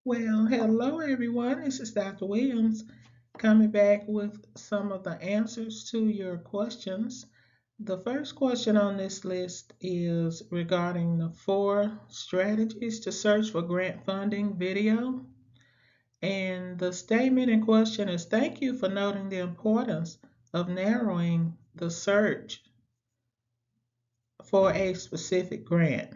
Well, hello everyone. This is Dr. Williams coming back with some of the answers to your questions. The first question on this list is regarding the 4 strategies to search for grant funding video. And the statement in question is thank you for noting the importance of narrowing the search for a specific grant.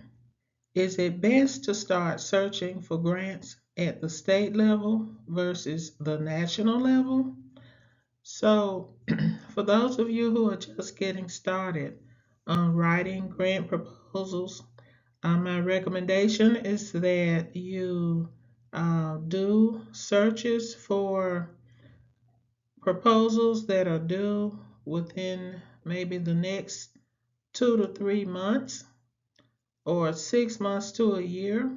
Is it best to start searching for grants at the state level versus the national level? So, for those of you who are just getting started on writing grant proposals, my recommendation is that you do searches for proposals that are due within maybe the next 2 to 3 months or 6 months to a year,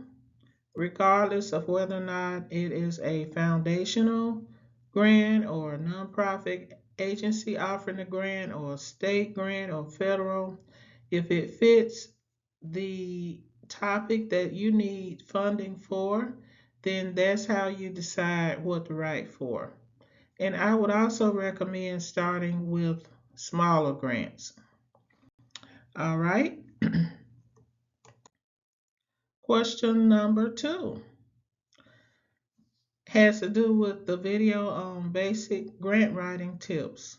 regardless of whether or not it is a foundational grant or a nonprofit agency offering a grant or a state grant or federal. If it fits the topic that you need funding for, then that's how you decide what to write for. And I would also recommend starting with smaller grants. All right. Question number 2 has to do with the video on basic grant writing tips.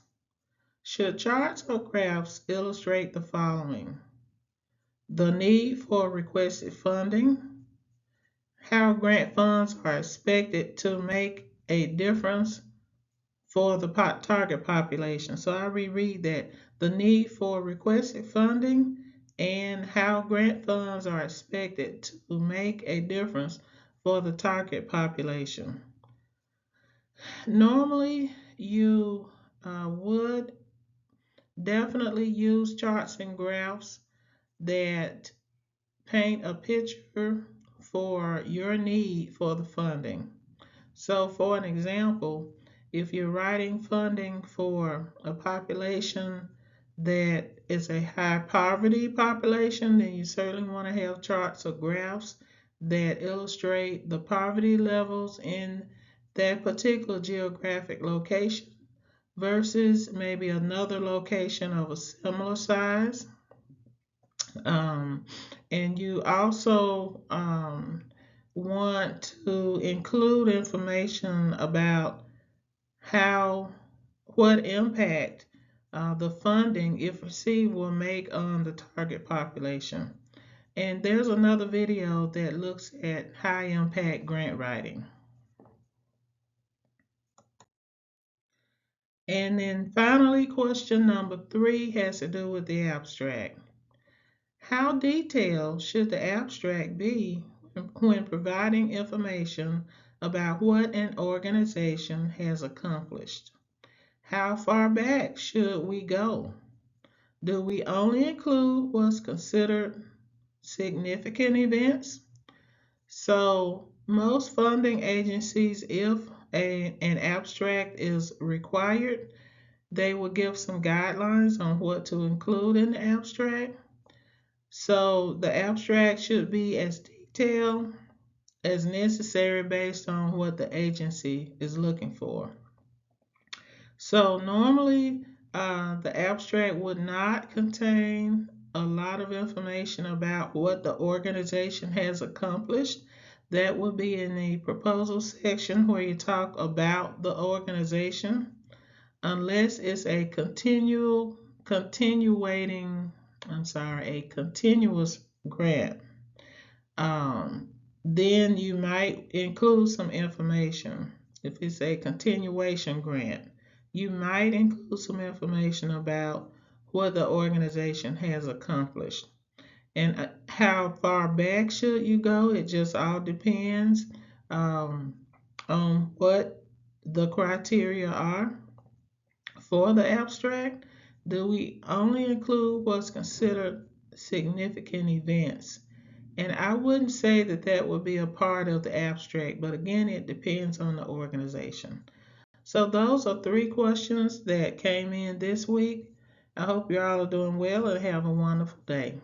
Should charts or graphs illustrate the following? The need for requested funding, how grant funds are expected to make a difference for the target population. So I reread that. The need for requested funding and how grant funds are expected to make a difference for the target population. Normally, you would definitely use charts and graphs that paint a picture for your need for the funding. So, for an example, if you're writing funding for a population that is a high poverty population, then you certainly want to have charts or graphs that illustrate the poverty levels in that particular geographic location versus maybe another location of a similar size. Um, and you also want to include information about how what impact the funding, if received, will make on the target population. And there's another video that looks at high impact grant writing. And then finally, question number 3 has to do with the abstract. How detailed should the abstract be when providing information about what an organization has accomplished? How far back should we go? Do we only include what's considered significant events? So, most funding agencies, if an abstract is required, they will give some guidelines on what to include in the abstract. So, the abstract should be as detailed as necessary based on what the agency is looking for. So normally, the abstract would not contain a lot of information about what the organization has accomplished. That would be in the proposal section where you talk about the organization, unless it's a continuous grant. Um, then you might include some information. If it's a continuation grant, you might include some information about what the organization has accomplished. And how far back should you go? It just all depends on what the criteria are for the abstract. Do we only include what's considered significant events? And I wouldn't say that that would be a part of the abstract, but again, it depends on the organization. So those are 3 questions that came in this week. I hope you all are doing well and have a wonderful day.